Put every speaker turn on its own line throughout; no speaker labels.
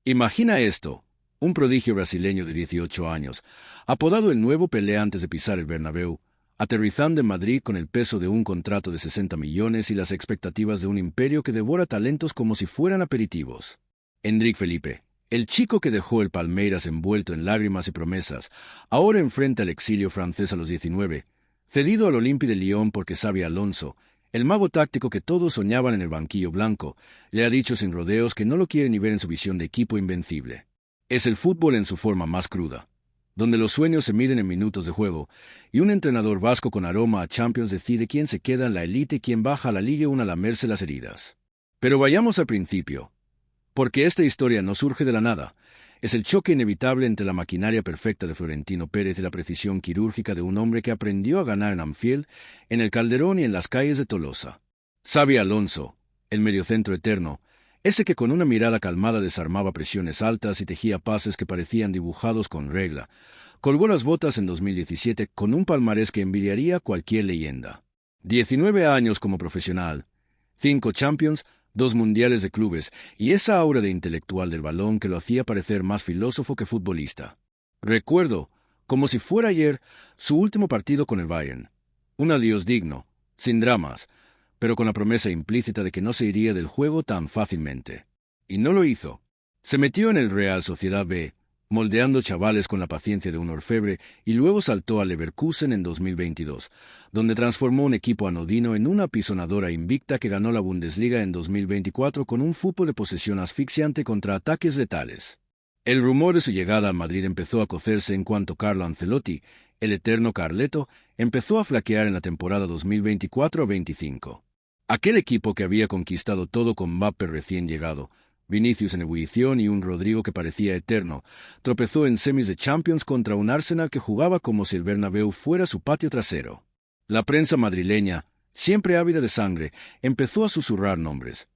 Imagina esto, un prodigio brasileño de 18 años, apodado el nuevo Pelé antes de pisar el Bernabéu, aterrizando en Madrid con el peso de un contrato de 60 millones y las expectativas de un imperio que devora talentos como si fueran aperitivos. Endrick Felipe, el chico que dejó el Palmeiras envuelto en lágrimas y promesas, ahora enfrenta el exilio francés a los 19, cedido al Olympique de Lyon porque Xabi Alonso, el mago táctico que todos soñaban en el banquillo blanco, le ha dicho sin rodeos que no lo quiere ni ver en su visión de equipo invencible. Es el fútbol en su forma más cruda, donde los sueños se miden en minutos de juego, y un entrenador vasco con aroma a Champions decide quién se queda en la élite y quién baja a la liga a lamerse las heridas. Pero vayamos al principio, porque esta historia no surge de la nada. Es el choque inevitable entre la maquinaria perfecta de Florentino Pérez y la precisión quirúrgica de un hombre que aprendió a ganar en Anfield, en el Calderón y en las calles de Tolosa. Xabi Alonso, el mediocentro eterno, ese que con una mirada calmada desarmaba presiones altas y tejía pases que parecían dibujados con regla, colgó las botas en 2017 con un palmarés que envidiaría cualquier leyenda. 19 años como profesional, 5 Champions, 2 mundiales de clubes y esa aura de intelectual del balón que lo hacía parecer más filósofo que futbolista. Recuerdo, como si fuera ayer, su último partido con el Bayern. Un adiós digno, sin dramas, pero con la promesa implícita de que no se iría del juego tan fácilmente. Y no lo hizo. Se metió en el Real Sociedad B, moldeando chavales con la paciencia de un orfebre, y luego saltó al Leverkusen en 2022, donde transformó un equipo anodino en una apisonadora invicta que ganó la Bundesliga en 2024 con un fútbol de posesión asfixiante contra ataques letales. El rumor de su llegada al Madrid empezó a cocerse en cuanto Carlo Ancelotti, el eterno Carleto, empezó a flaquear en la temporada 2024-25. Aquel equipo que había conquistado todo con Mbappé recién llegado, Vinicius en ebullición y un Rodrigo que parecía eterno, tropezó en semis de Champions contra un Arsenal que jugaba como si el Bernabéu fuera su patio trasero. La prensa madrileña, siempre ávida de sangre, empezó a susurrar nombres.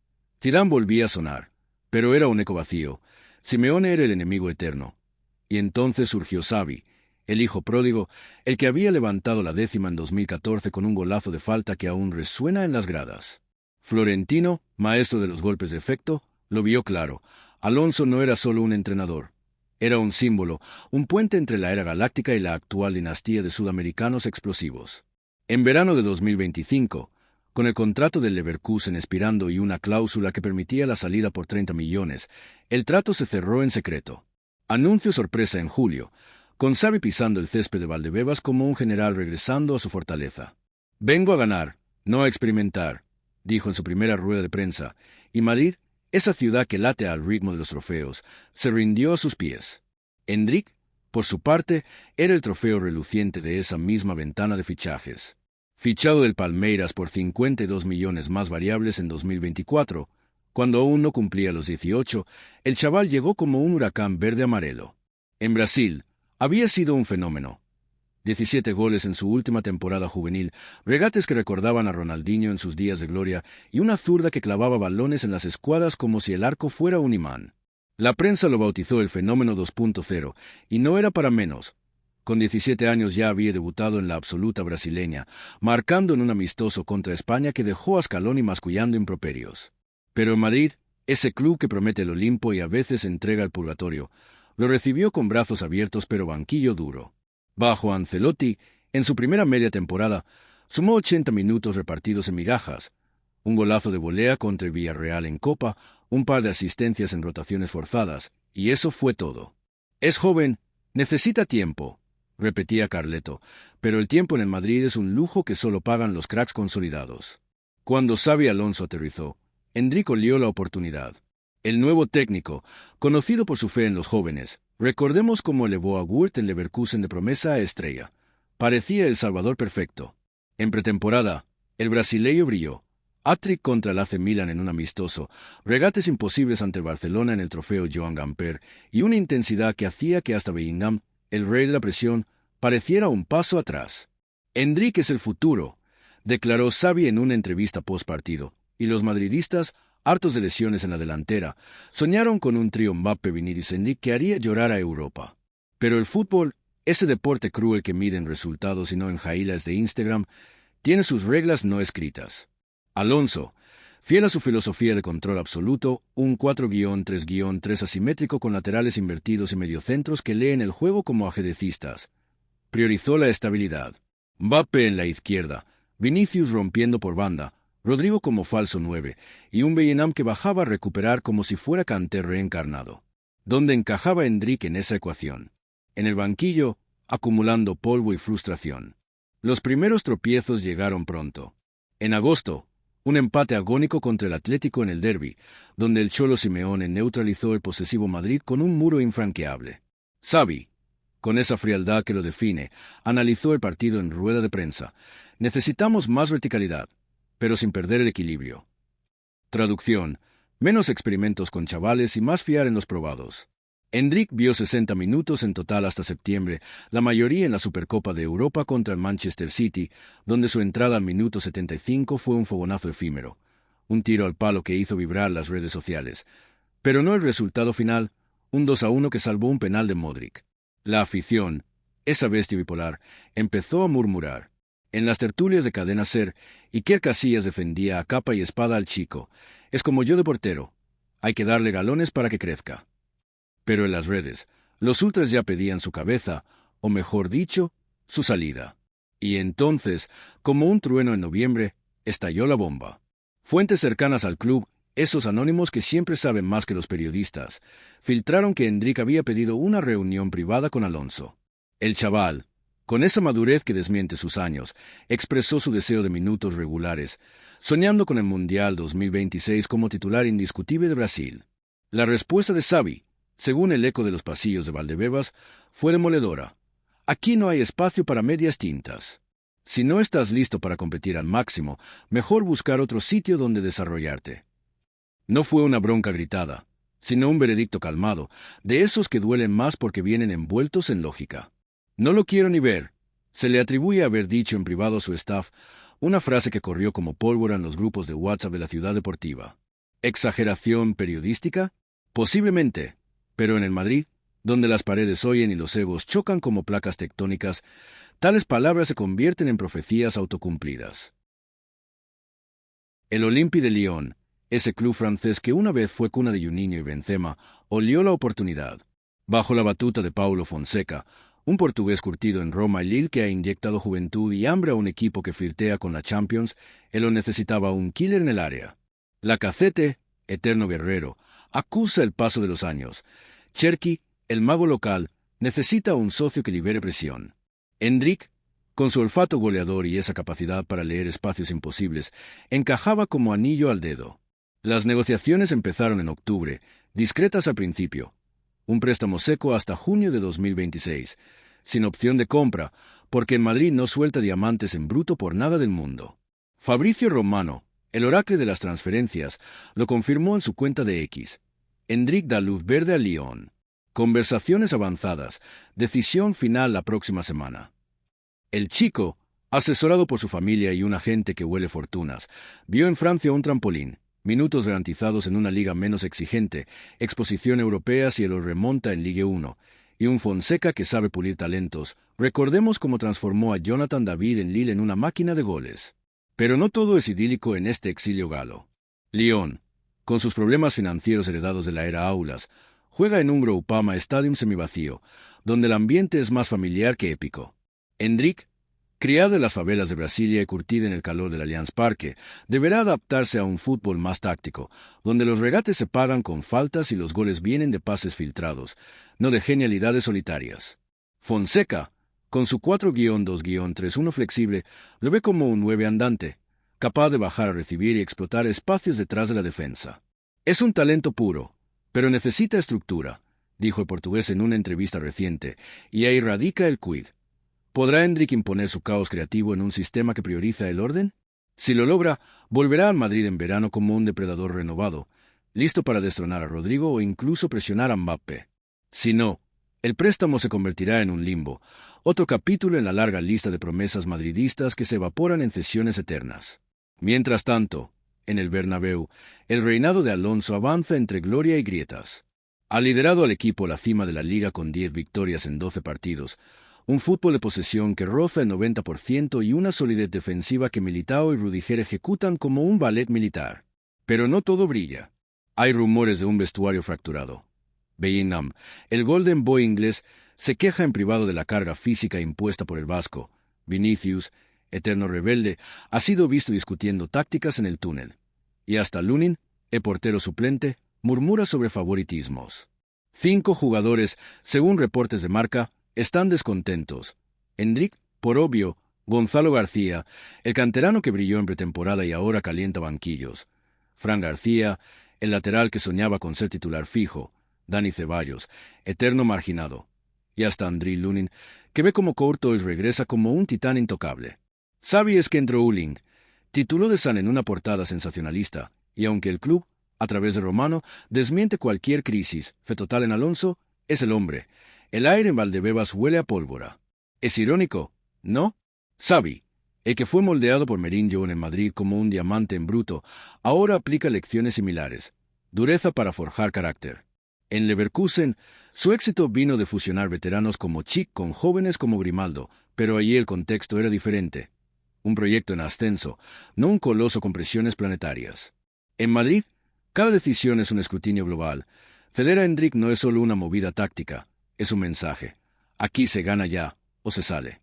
Zidane volvía a sonar, pero era un eco vacío. Simeone era el enemigo eterno. Y entonces surgió Xavi, el hijo pródigo, el que había levantado la 10ª en 2014 con un golazo de falta que aún resuena en las gradas. Florentino, maestro de los golpes de efecto, lo vio claro. Alonso no era solo un entrenador. Era un símbolo, un puente entre la era galáctica y la actual dinastía de sudamericanos explosivos. En verano de 2025, con el contrato del Leverkusen expirando y una cláusula que permitía la salida por 30 millones, el trato se cerró en secreto. Anuncio sorpresa en julio, con Xavi pisando el césped de Valdebebas como un general regresando a su fortaleza. «Vengo a ganar, no a experimentar», dijo en su primera rueda de prensa, y Madrid, esa ciudad que late al ritmo de los trofeos, se rindió a sus pies. Endrick, por su parte, era el trofeo reluciente de esa misma ventana de fichajes. Fichado del Palmeiras por 52 millones más variables en 2024, cuando aún no cumplía los 18, el chaval llegó como un huracán verde-amarelo. En Brasil, había sido un fenómeno. 17 goles en su última temporada juvenil, regates que recordaban a Ronaldinho en sus días de gloria y una zurda que clavaba balones en las escuadras como si el arco fuera un imán. La prensa lo bautizó el fenómeno 2.0, y no era para menos. Con 17 años ya había debutado en la absoluta brasileña, marcando en un amistoso contra España que dejó a Scaloni mascullando improperios. Pero en Madrid, ese club que promete el Olimpo y a veces entrega el purgatorio, lo recibió con brazos abiertos pero banquillo duro. Bajo Ancelotti, en su primera media temporada, sumó 80 minutos repartidos en migajas, un golazo de volea contra el Villarreal en Copa, un par de asistencias en rotaciones forzadas, y eso fue todo. «Es joven, necesita tiempo», repetía Carleto, pero el tiempo en el Madrid es un lujo que solo pagan los cracks consolidados. Cuando Xabi Alonso aterrizó, Endrick olió la oportunidad. El nuevo técnico, conocido por su fe en los jóvenes, recordemos cómo elevó a Wirtz en Leverkusen de promesa a estrella. Parecía el salvador perfecto. En pretemporada, el brasileño brilló. Hat-trick contra el AC Milan en un amistoso, regates imposibles ante el Barcelona en el trofeo Joan Gamper y una intensidad que hacía que hasta Bellingham, el rey de la presión, pareciera un paso atrás. «Endrick es el futuro», declaró Xavi en una entrevista post-partido, y los madridistas, hartos de lesiones en la delantera, soñaron con un trío Mbappé Vinicius Endrick que haría llorar a Europa. Pero el fútbol, ese deporte cruel que mide en resultados y no en jailas de Instagram, tiene sus reglas no escritas. Alonso, Fiel a su filosofía de control absoluto, un 4-3-3 asimétrico con laterales invertidos y mediocentros que leen el juego como ajedrecistas. Priorizó la estabilidad. Mbappé en la izquierda, Vinicius rompiendo por banda, Rodrigo como falso 9, y un Bellingham que bajaba a recuperar como si fuera Kanté reencarnado. ¿Dónde encajaba Endrick en esa ecuación? En el banquillo, acumulando polvo y frustración. Los primeros tropiezos llegaron pronto. En agosto, un empate agónico contra el Atlético en el derbi, donde el Cholo Simeone neutralizó el posesivo Madrid con un muro infranqueable. Xavi, con esa frialdad que lo define, analizó el partido en rueda de prensa. Necesitamos más verticalidad, pero sin perder el equilibrio. Traducción: menos experimentos con chavales y más fiar en los probados. Endrick vio 60 minutos en total hasta septiembre, la mayoría en la Supercopa de Europa contra el Manchester City, donde su entrada al minuto 75 fue un fogonazo efímero, un tiro al palo que hizo vibrar las redes sociales. Pero no el resultado final, un 2-1 que salvó un penal de Modric. La afición, esa bestia bipolar, empezó a murmurar. En las tertulias de Cadena SER, Iker Casillas defendía a capa y espada al chico. Es como yo de portero. Hay que darle galones para que crezca. Pero en las redes, los ultras ya pedían su cabeza, o mejor dicho, su salida. Y entonces, como un trueno en noviembre, estalló la bomba. Fuentes cercanas al club, esos anónimos que siempre saben más que los periodistas, filtraron que Endrick había pedido una reunión privada con Alonso. El chaval, con esa madurez que desmiente sus años, expresó su deseo de minutos regulares, soñando con el Mundial 2026 como titular indiscutible de Brasil. La respuesta de Xavi, según el eco de los pasillos de Valdebebas, fue demoledora. Aquí no hay espacio para medias tintas. Si no estás listo para competir al máximo, mejor buscar otro sitio donde desarrollarte. No fue una bronca gritada, sino un veredicto calmado, de esos que duelen más porque vienen envueltos en lógica. No lo quiero ni ver. Se le atribuye haber dicho en privado a su staff una frase que corrió como pólvora en los grupos de WhatsApp de la Ciudad Deportiva. ¿Exageración periodística? Posiblemente. Pero en el Madrid, donde las paredes oyen y los egos chocan como placas tectónicas, tales palabras se convierten en profecías autocumplidas. El Olympique de Lyon, ese club francés que una vez fue cuna de Juninho y Benzema, olió la oportunidad. Bajo la batuta de Paulo Fonseca, un portugués curtido en Roma y Lille que ha inyectado juventud y hambre a un equipo que flirtea con la Champions, él lo necesitaba un killer en el área. Lacazette, eterno guerrero, acusa el paso de los años. Cherki, el mago local, necesita un socio que libere presión. Endrick, con su olfato goleador y esa capacidad para leer espacios imposibles, encajaba como anillo al dedo. Las negociaciones empezaron en octubre, discretas al principio. Un préstamo seco hasta junio de 2026, sin opción de compra, porque en Madrid no suelta diamantes en bruto por nada del mundo. Fabrizio Romano, el oracle de las transferencias, lo confirmó en su cuenta de X. Endrick da luz verde a Lyon. Conversaciones avanzadas. Decisión final la próxima semana. El chico, asesorado por su familia y un agente que huele fortunas, vio en Francia un trampolín, minutos garantizados en una liga menos exigente, exposición europea si lo remonta en Ligue 1, y un Fonseca que sabe pulir talentos. Recordemos cómo transformó a Jonathan David en Lille en una máquina de goles. Pero no todo es idílico en este exilio galo. Lyon, con sus problemas financieros heredados de la era Aulas, juega en un Groupama Stadium semivacío, donde el ambiente es más familiar que épico. Endrick, criado en las favelas de Brasilia y curtido en el calor del Allianz Parque, deberá adaptarse a un fútbol más táctico, donde los regates se pagan con faltas y los goles vienen de pases filtrados, no de genialidades solitarias. Fonseca, con su 4-2-3-1 flexible, lo ve como un 9 andante, capaz de bajar a recibir y explotar espacios detrás de la defensa. Es un talento puro, pero necesita estructura, dijo el portugués en una entrevista reciente, y ahí radica el quid. ¿Podrá Endrick imponer su caos creativo en un sistema que prioriza el orden? Si lo logra, volverá al Madrid en verano como un depredador renovado, listo para destronar a Rodrigo o incluso presionar a Mbappé. Si no, el préstamo se convertirá en un limbo, otro capítulo en la larga lista de promesas madridistas que se evaporan en cesiones eternas. Mientras tanto, en el Bernabéu, el reinado de Alonso avanza entre gloria y grietas. Ha liderado al equipo a la cima de la liga con 10 victorias en 12 partidos, un fútbol de posesión que roza el 90% y una solidez defensiva que Militao y Rudiger ejecutan como un ballet militar. Pero no todo brilla. Hay rumores de un vestuario fracturado. Bellingham, el Golden Boy inglés, se queja en privado de la carga física impuesta por el vasco. Vinicius, eterno rebelde, ha sido visto discutiendo tácticas en el túnel. Y hasta Lunin, el portero suplente, murmura sobre favoritismos. 5 jugadores, según reportes de Marca, están descontentos. Endrick, por obvio, Gonzalo García, el canterano que brilló en pretemporada y ahora calienta banquillos. Fran García, el lateral que soñaba con ser titular fijo. Dani Ceballos, eterno marginado. Y hasta Andriy Lunin, que ve como Courtois regresa como un titán intocable. Xavi es que entró Ulling, tituló de Sun en una portada sensacionalista, y aunque el club, a través de Romano, desmiente cualquier crisis, fe total en Alonso, es el hombre. El aire en Valdebebas huele a pólvora. ¿Es irónico? ¿No? Xavi, el que fue moldeado por Mourinho en Madrid como un diamante en bruto, ahora aplica lecciones similares. Dureza para forjar carácter. En Leverkusen, su éxito vino de fusionar veteranos como Schick con jóvenes como Grimaldo, pero allí el contexto era diferente. Un proyecto en ascenso, no un coloso con presiones planetarias. En Madrid, cada decisión es un escrutinio global. Ceder a Endrick no es solo una movida táctica, es un mensaje. Aquí se gana ya, o se sale.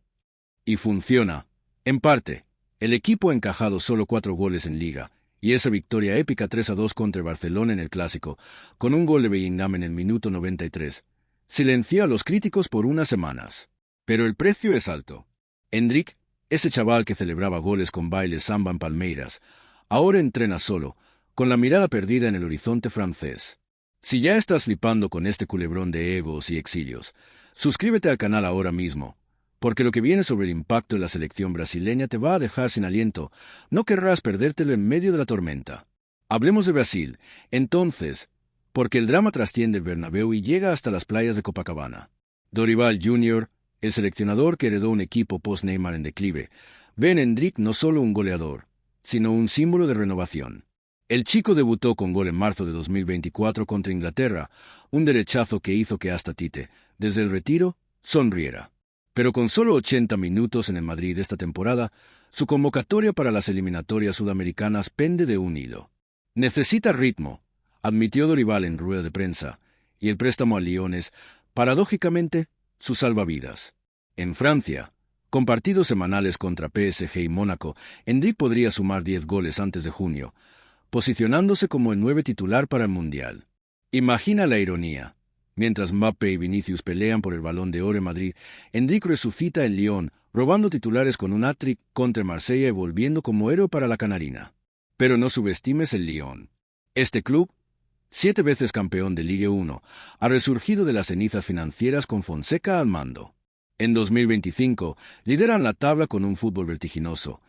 Y funciona. En parte, el equipo ha encajado solo 4 goles en Liga, y esa victoria épica 3-2 contra el Barcelona en el Clásico, con un gol de Bellingham en el minuto 93, silenció a los críticos por unas semanas. Pero el precio es alto. Endrick, ese chaval que celebraba goles con baile samba en Palmeiras, ahora entrena solo, con la mirada perdida en el horizonte francés. Si ya estás flipando con este culebrón de egos y exilios, suscríbete al canal ahora mismo, porque lo que viene sobre el impacto de la selección brasileña te va a dejar sin aliento. No querrás perdértelo en medio de la tormenta. Hablemos de Brasil, entonces, porque el drama trasciende el Bernabéu y llega hasta las playas de Copacabana. Dorival Jr., el seleccionador que heredó un equipo post-Neymar en declive, ve en Endrick no solo un goleador, sino un símbolo de renovación. El chico debutó con gol en marzo de 2024 contra Inglaterra, un derechazo que hizo que hasta Tite, desde el retiro, sonriera. Pero con solo 80 minutos en el Madrid esta temporada, su convocatoria para las eliminatorias sudamericanas pende de un hilo. Necesita ritmo, admitió Dorival en rueda de prensa, y el préstamo a Lyon es, paradójicamente, su salvavidas. En Francia, con partidos semanales contra PSG y Mónaco, Endrick podría sumar 10 goles antes de junio, posicionándose como el 9 titular para el Mundial. Imagina la ironía. Mientras Mbappé y Vinicius pelean por el Balón de Oro en Madrid, Endrick resucita en Lyon, robando titulares con un hat-trick contra Marsella y volviendo como héroe para la Canarina. Pero no subestimes el Lyon. Este club, 7 veces campeón de Ligue 1, ha resurgido de las cenizas financieras con Fonseca al mando. En 2025, lideran la tabla con un fútbol vertiginoso.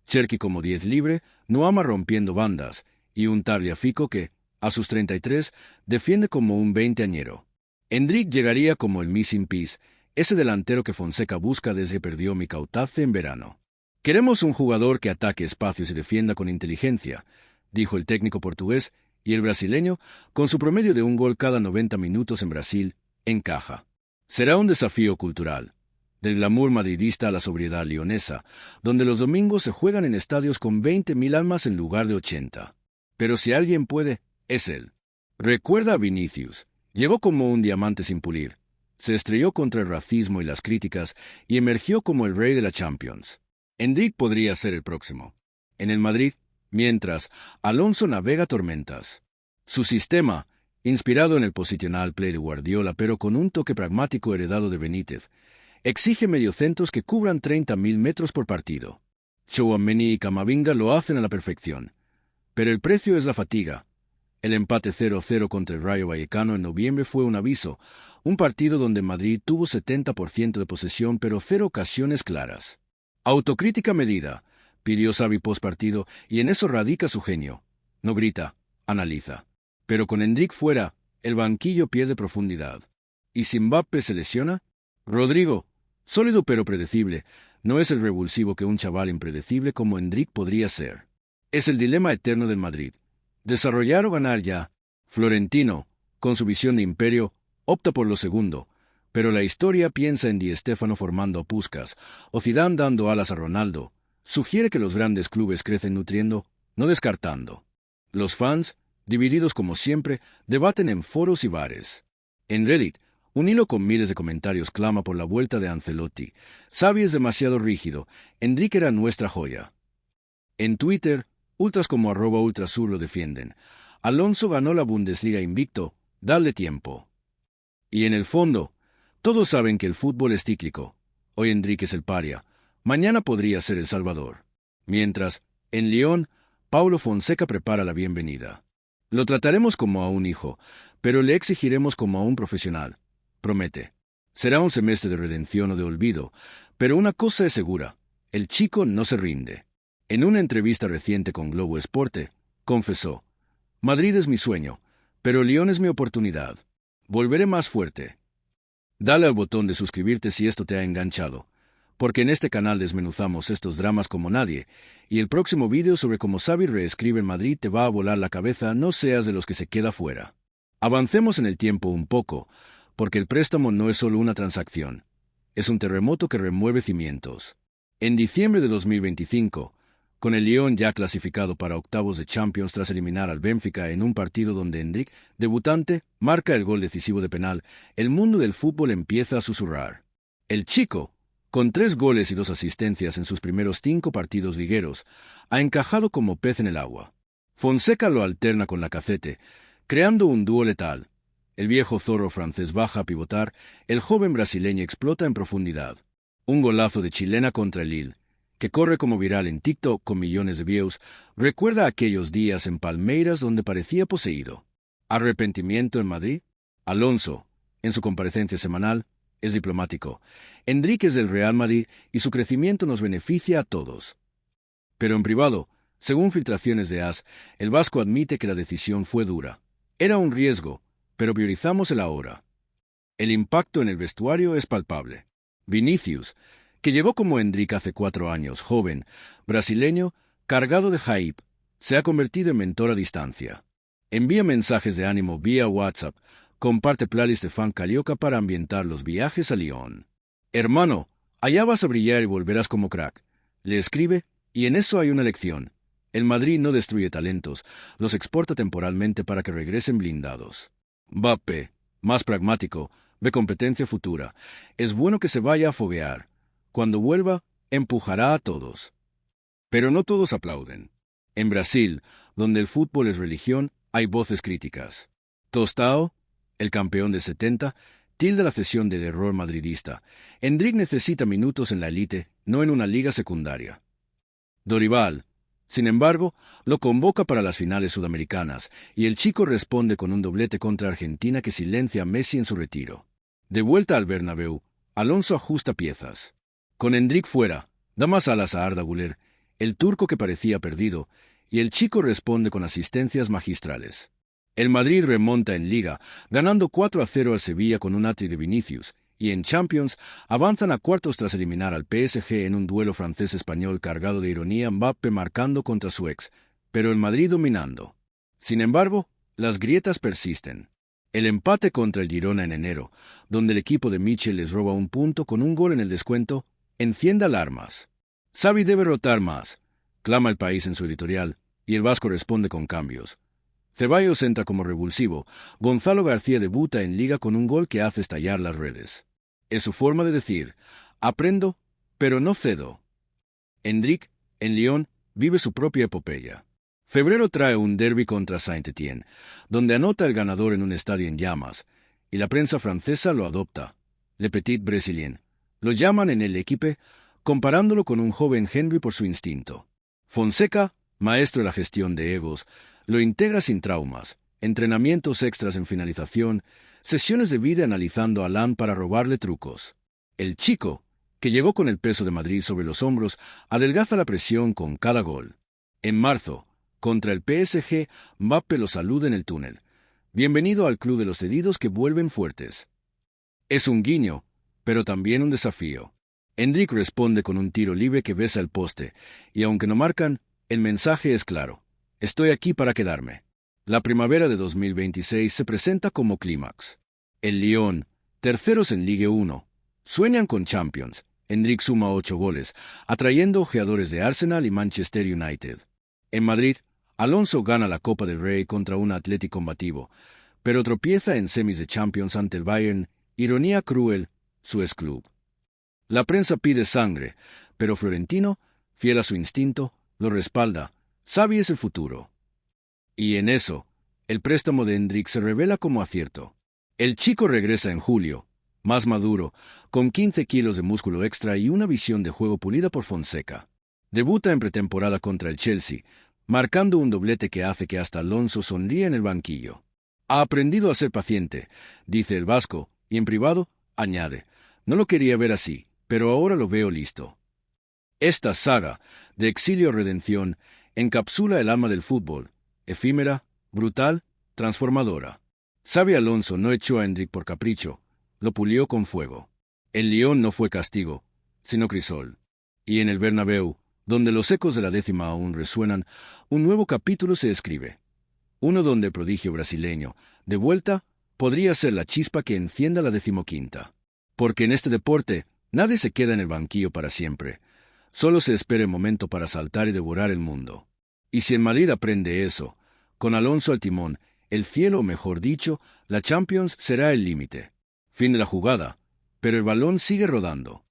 Cherki como 10 libre, Nuama rompiendo bandas, y un Tagliafico que, a sus 33, defiende como un veinteañero. Endrick llegaría como el missing piece, ese delantero que Fonseca busca desde que perdió Micautace en verano. Queremos un jugador que ataque espacios y defienda con inteligencia, dijo el técnico portugués, y el brasileño, con su promedio de un gol cada 90 minutos en Brasil, encaja. Será un desafío cultural, del glamour madridista a la sobriedad leonesa, donde los domingos se juegan en estadios con 20.000 almas en lugar de 80. Pero si alguien puede, es él. Recuerda a Vinicius. Llegó como un diamante sin pulir, se estrelló contra el racismo y las críticas y emergió como el rey de la Champions. Endrick podría ser el próximo. En el Madrid, mientras, Alonso navega tormentas. Su sistema, inspirado en el positional play de Guardiola pero con un toque pragmático heredado de Benítez, exige mediocentros que cubran 30.000 metros por partido. Tchouaméni y Camavinga lo hacen a la perfección. Pero el precio es la fatiga. El empate 0-0 contra el Rayo Vallecano en noviembre fue un aviso, un partido donde Madrid tuvo 70% de posesión pero 0 ocasiones claras. Autocrítica medida, pidió Xavi post partido, y en eso radica su genio. No grita, analiza. Pero con Endrick fuera, el banquillo pierde profundidad. ¿Y si Mbappé se lesiona? Rodrigo, sólido pero predecible, no es el revulsivo que un chaval impredecible como Endrick podría ser. Es el dilema eterno del Madrid. Desarrollar o ganar ya. Florentino, con su visión de imperio, opta por lo segundo, pero la historia piensa en Di Stéfano formando a Puskás, o Zidane dando alas a Ronaldo. Sugiere que los grandes clubes crecen nutriendo, no descartando. Los fans, divididos como siempre, debaten en foros y bares. En Reddit, un hilo con miles de comentarios clama por la vuelta de Ancelotti. Xavi es demasiado rígido. Endrick era nuestra joya. En Twitter, ultras como @ultrasur lo defienden. Alonso ganó la Bundesliga invicto. Dale tiempo. Y en el fondo, todos saben que el fútbol es cíclico. Hoy Endrick es el paria. Mañana podría ser el salvador. Mientras, en Lyon, Paulo Fonseca prepara la bienvenida. Lo trataremos como a un hijo, pero le exigiremos como a un profesional. Promete. Será un semestre de redención o de olvido, pero una cosa es segura. El chico no se rinde. En una entrevista reciente con Globo Esporte, confesó: Madrid es mi sueño, pero Lyon es mi oportunidad. Volveré más fuerte. Dale al botón de suscribirte si esto te ha enganchado, porque en este canal desmenuzamos estos dramas como nadie, y el próximo vídeo sobre cómo Xavi reescribe en Madrid te va a volar la cabeza, no seas de los que se queda fuera. Avancemos en el tiempo un poco, porque el préstamo no es solo una transacción, es un terremoto que remueve cimientos. En diciembre de 2025, con el Lyon ya clasificado para octavos de Champions tras eliminar al Benfica en un partido donde Endrick, debutante, marca el gol decisivo de penal, el mundo del fútbol empieza a susurrar. El chico, con 3 goles y 2 asistencias en sus primeros 5 partidos ligueros, ha encajado como pez en el agua. Fonseca lo alterna con Lacazette, creando un dúo letal. El viejo zorro francés baja a pivotar, el joven brasileño explota en profundidad. Un golazo de chilena contra el Lille, que corre como viral en TikTok con millones de views, recuerda aquellos días en Palmeiras donde parecía poseído. ¿Arrepentimiento en Madrid? Alonso, en su comparecencia semanal, es diplomático. Endrick es del Real Madrid y su crecimiento nos beneficia a todos. Pero en privado, según filtraciones de AS, el vasco admite que la decisión fue dura. Era un riesgo, pero priorizamos el ahora. El impacto en el vestuario es palpable. Vinicius, que llegó como Endrick hace 4 años, joven, brasileño, cargado de hype, se ha convertido en mentor a distancia. Envía mensajes de ánimo vía WhatsApp, comparte playlist de fan carioca para ambientar los viajes a Lyon. Hermano, allá vas a brillar y volverás como crack. Le escribe, y en eso hay una lección. El Madrid no destruye talentos, los exporta temporalmente para que regresen blindados. Mbappé, más pragmático, ve competencia futura. Es bueno que se vaya a foguear. Cuando vuelva, empujará a todos. Pero no todos aplauden. En Brasil, donde el fútbol es religión, hay voces críticas. Tostao, el campeón de 70, tilda la cesión de error madridista. Endrick necesita minutos en la élite, no en una liga secundaria. Dorival, sin embargo, lo convoca para las finales sudamericanas, y el chico responde con un doblete contra Argentina que silencia a Messi en su retiro. De vuelta al Bernabéu, Alonso ajusta piezas. Con Endrick fuera, da más alas a Arda Güler, el turco que parecía perdido, y el chico responde con asistencias magistrales. El Madrid remonta en Liga, ganando 4-0 al Sevilla con un hat-trick de Vinicius, y en Champions avanzan a cuartos tras eliminar al PSG en un duelo francés-español cargado de ironía, Mbappé marcando contra su ex, pero el Madrid dominando. Sin embargo, las grietas persisten. El empate contra el Girona en enero, donde el equipo de Michel les roba un punto con un gol en el descuento, enciende alarmas. Xavi debe rotar más, clama el País en su editorial, y el vasco responde con cambios. Ceballos entra como revulsivo, Gonzalo García debuta en Liga con un gol que hace estallar las redes. Es su forma de decir, aprendo, pero no cedo. Endrick, en Lyon, vive su propia epopeya. Febrero trae un derbi contra Saint-Étienne, donde anota el ganador en un estadio en llamas, y la prensa francesa lo adopta. Le Petit Brésilien. Lo llaman en el Equipe, comparándolo con un joven Henry por su instinto. Fonseca, maestro de la gestión de egos, lo integra sin traumas, entrenamientos extras en finalización, sesiones de vídeo analizando a Lan para robarle trucos. El chico, que llegó con el peso de Madrid sobre los hombros, adelgaza la presión con cada gol. En marzo, contra el PSG, Mbappé lo saluda en el túnel. Bienvenido al club de los cedidos que vuelven fuertes. Es un guiño, pero también un desafío. Endrick responde con un tiro libre que besa el poste, y aunque no marcan, el mensaje es claro. Estoy aquí para quedarme. La primavera de 2026 se presenta como clímax. El Lyon, terceros en Ligue 1, sueñan con Champions. Endrick suma 8 goles, atrayendo ojeadores de Arsenal y Manchester United. En Madrid, Alonso gana la Copa del Rey contra un Atlético combativo, pero tropieza en semis de Champions ante el Bayern, ironía cruel, su ex-club. La prensa pide sangre, pero Florentino, fiel a su instinto, lo respalda. Xavi es el futuro. Y en eso, el préstamo de Endrick se revela como acierto. El chico regresa en julio, más maduro, con 15 kilos de músculo extra y una visión de juego pulida por Fonseca. Debuta en pretemporada contra el Chelsea, marcando un doblete que hace que hasta Alonso sonríe en el banquillo. Ha aprendido a ser paciente, dice el vasco, y en privado, añade, no lo quería ver así, pero ahora lo veo listo. Esta saga, de exilio-redención, encapsula el alma del fútbol, efímera, brutal, transformadora. Xabi Alonso no echó a Endrick por capricho, lo pulió con fuego. El Lyon no fue castigo, sino crisol. Y en el Bernabéu, donde los ecos de la décima aún resuenan, un nuevo capítulo se escribe. Uno donde el prodigio brasileño, de vuelta, podría ser la chispa que encienda la 15ª. Porque en este deporte, nadie se queda en el banquillo para siempre. Solo se espera el momento para saltar y devorar el mundo. Y si el Madrid aprende eso, con Alonso al timón, el cielo, mejor dicho, la Champions será el límite. Fin de la jugada, pero el balón sigue rodando.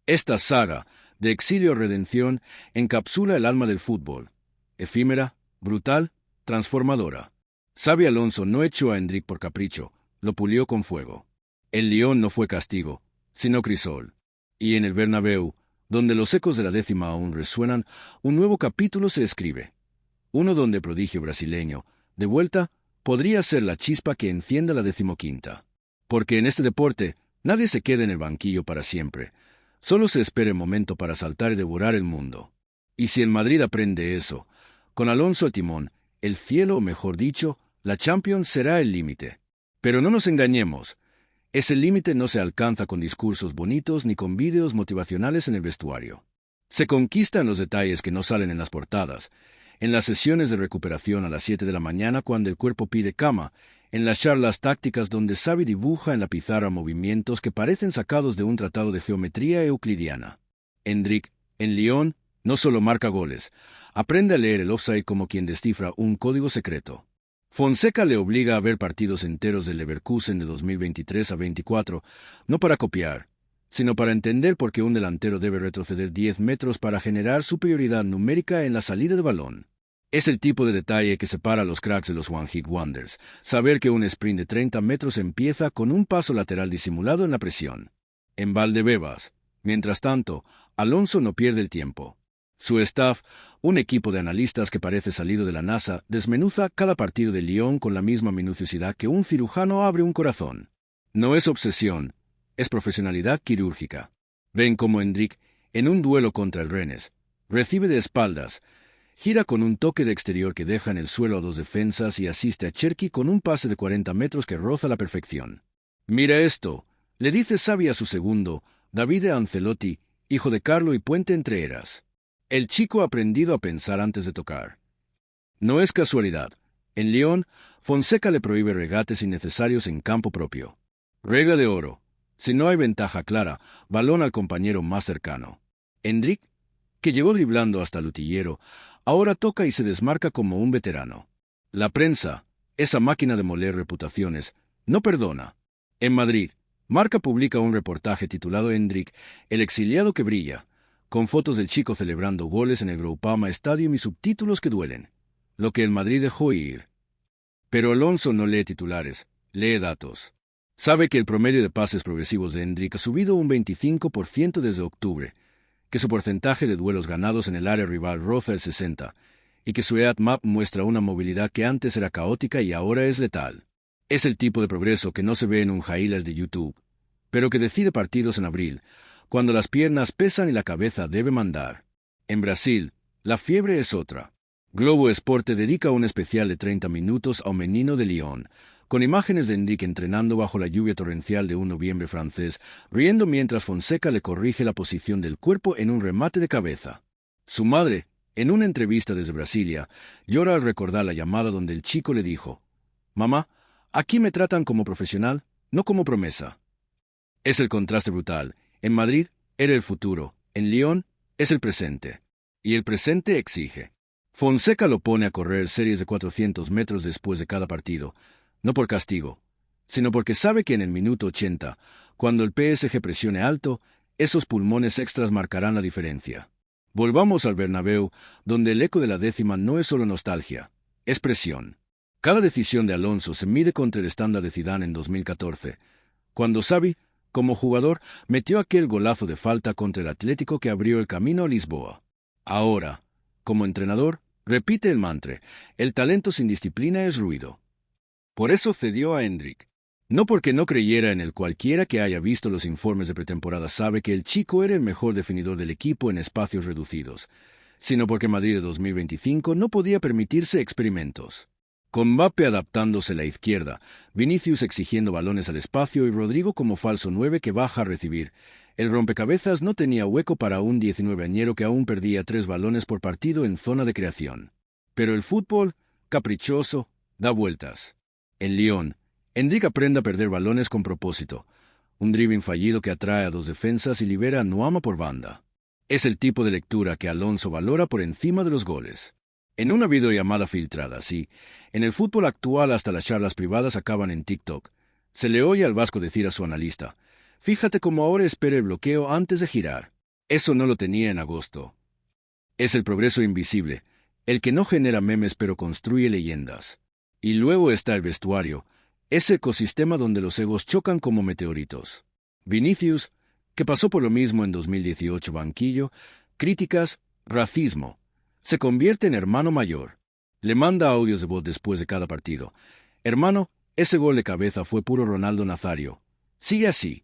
Esta saga, de exilio-redención, encapsula el alma del fútbol. Efímera, brutal, transformadora. Xabi Alonso no echó a Endrick por capricho, lo pulió con fuego. El Lyon no fue castigo, sino crisol. Y en el Bernabéu, donde los ecos de la décima aún resuenan, un nuevo capítulo se escribe. Uno donde el prodigio brasileño, de vuelta, podría ser la chispa que encienda la 15ª. Porque en este deporte, nadie se queda en el banquillo para siempre. Solo se espera el momento para saltar y devorar el mundo. Y si el Madrid aprende eso, con Alonso al timón, el cielo, mejor dicho, la Champions será el límite. Pero no nos engañemos. Ese límite no se alcanza con discursos bonitos ni con vídeos motivacionales en el vestuario. Se conquista en los detalles que no salen en las portadas, en las sesiones de recuperación a las 7 de la mañana cuando el cuerpo pide cama, en las charlas tácticas donde Xavi dibuja en la pizarra movimientos que parecen sacados de un tratado de geometría euclidiana. Endrick, en Lyon, no solo marca goles, aprende a leer el offside como quien descifra un código secreto. Fonseca le obliga a ver partidos enteros del Leverkusen de 2023 a 24, no para copiar, sino para entender por qué un delantero debe retroceder 10 metros para generar superioridad numérica en la salida de balón. Es el tipo de detalle que separa a los cracks de los one-hit wonders, saber que un sprint de 30 metros empieza con un paso lateral disimulado en la presión. En Valdebebas, mientras tanto, Alonso no pierde el tiempo. Su staff, un equipo de analistas que parece salido de la NASA, desmenuza cada partido de Lyon con la misma minuciosidad que un cirujano abre un corazón. No es obsesión, es profesionalidad quirúrgica. Ven como Endrick, en un duelo contra el Rennes, recibe de espaldas, gira con un toque de exterior que deja en el suelo a dos defensas y asiste a Cherki con un pase de 40 metros que roza la perfección. «Mira esto», le dice Xavi a su segundo, Davide Ancelotti, hijo de Carlo y Puente entre eras. El chico ha aprendido a pensar antes de tocar. No es casualidad. En Lyon, Fonseca le prohíbe regates innecesarios en campo propio. Regla de oro. Si no hay ventaja clara, balón al compañero más cercano. Endrick, que llegó driblando hasta el utillero, ahora toca y se desmarca como un veterano. La prensa, esa máquina de moler reputaciones, no perdona. En Madrid, Marca publica un reportaje titulado Endrick, el exiliado que brilla, con fotos del chico celebrando goles en el Groupama Stadium y subtítulos que duelen. Lo que el Madrid dejó ir. Pero Alonso no lee titulares, lee datos. Sabe que el promedio de pases progresivos de Endrick ha subido un 25% desde octubre, que su porcentaje de duelos ganados en el área rival roza el 60%, y que su EAT Map muestra una movilidad que antes era caótica y ahora es letal. Es el tipo de progreso que no se ve en un highlights de YouTube, pero que decide partidos en abril, cuando las piernas pesan y la cabeza debe mandar. En Brasil, la fiebre es otra. Globo Esporte dedica un especial de 30 minutos a un menino de Lyon, con imágenes de Endrick entrenando bajo la lluvia torrencial de un noviembre francés, riendo mientras Fonseca le corrige la posición del cuerpo en un remate de cabeza. Su madre, en una entrevista desde Brasilia, llora al recordar la llamada donde el chico le dijo: «Mamá, aquí me tratan como profesional, no como promesa». Es el contraste brutal. En Madrid era el futuro, en Lyon es el presente. Y el presente exige. Fonseca lo pone a correr series de 400 metros después de cada partido, no por castigo, sino porque sabe que en el minuto 80, cuando el PSG presione alto, esos pulmones extras marcarán la diferencia. Volvamos al Bernabéu, donde el eco de la décima no es solo nostalgia, es presión. Cada decisión de Alonso se mide contra el estándar de Zidane en 2014, cuando Xavi, como jugador, metió aquel golazo de falta contra el Atlético que abrió el camino a Lisboa. Ahora, como entrenador, repite el mantra: el talento sin disciplina es ruido. Por eso cedió a Endrick. No porque no creyera en él. Cualquiera que haya visto los informes de pretemporada sabe que el chico era el mejor definidor del equipo en espacios reducidos, sino porque Madrid de 2025 no podía permitirse experimentos. Con Mbappé adaptándose a la izquierda, Vinicius exigiendo balones al espacio y Rodrigo como falso 9 que baja a recibir, el rompecabezas no tenía hueco para un 19añero que aún perdía 3 balones por partido en zona de creación. Pero el fútbol, caprichoso, da vueltas. En Lyon, Endrick aprende a perder balones con propósito, un dribbling fallido que atrae a 2 defensas y libera a Nuama por banda. Es el tipo de lectura que Alonso valora por encima de los goles. En una videollamada filtrada, sí, en el fútbol actual hasta las charlas privadas acaban en TikTok, se le oye al vasco decir a su analista: fíjate cómo ahora espera el bloqueo antes de girar. Eso no lo tenía en agosto. Es el progreso invisible, el que no genera memes pero construye leyendas. Y luego está el vestuario, ese ecosistema donde los egos chocan como meteoritos. Vinicius, que pasó por lo mismo en 2018, banquillo, críticas, racismo, se convierte en hermano mayor. Le manda audios de voz después de cada partido: hermano, ese gol de cabeza fue puro Ronaldo Nazario. Sigue así.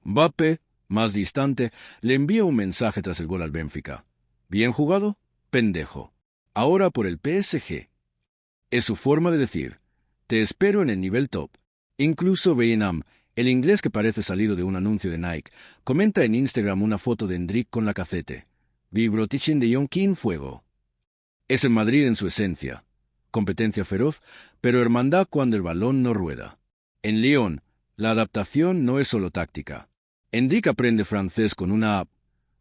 Mbappé, más distante, le envía un mensaje tras el gol al Benfica: bien jugado, pendejo. Ahora por el PSG. Es su forma de decir: te espero en el nivel top. Incluso Beinam, el inglés que parece salido de un anuncio de Nike, comenta en Instagram una foto de Endrick con la cacete: Vibrotichin de Yonkin Fuego. Es el Madrid en su esencia. Competencia feroz, pero hermandad cuando el balón no rueda. En Lyon, la adaptación no es solo táctica. Endrick aprende francés con una app,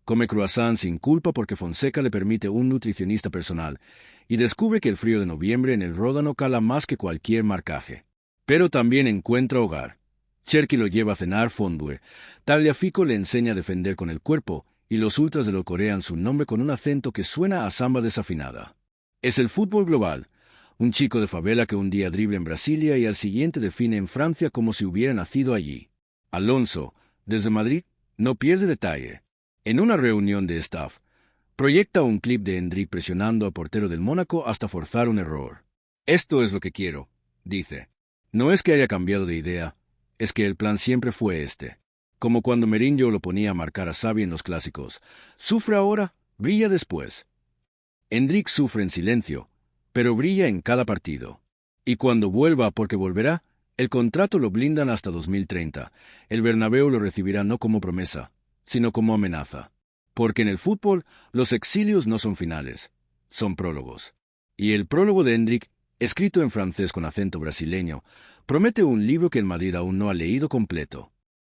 come croissant sin culpa porque Fonseca le permite un nutricionista personal, y descubre que el frío de noviembre en el Ródano cala más que cualquier marcaje. Pero también encuentra hogar. Cherki lo lleva a cenar fondue, Tagliafico le enseña a defender con el cuerpo, y los ultras de lo corean su nombre con un acento que suena a samba desafinada. Es el fútbol global, un chico de favela que un día dribla en Brasilia y al siguiente define en Francia como si hubiera nacido allí. Alonso, desde Madrid, no pierde detalle. En una reunión de staff, proyecta un clip de Endrick presionando al portero del Mónaco hasta forzar un error. Esto es lo que quiero, dice. No es que haya cambiado de idea, es que el plan siempre fue este. Como cuando Mourinho lo ponía a marcar a Xavi en los clásicos: sufre ahora, brilla después. Endrick sufre en silencio, pero brilla en cada partido. Y cuando vuelva, porque volverá, el contrato lo blindan hasta 2030. El Bernabéu lo recibirá no como promesa, sino como amenaza. Porque en el fútbol, los exilios no son finales, son prólogos. Y el prólogo de Endrick, escrito en francés con acento brasileño, promete un libro que el Madrid aún no ha leído completo.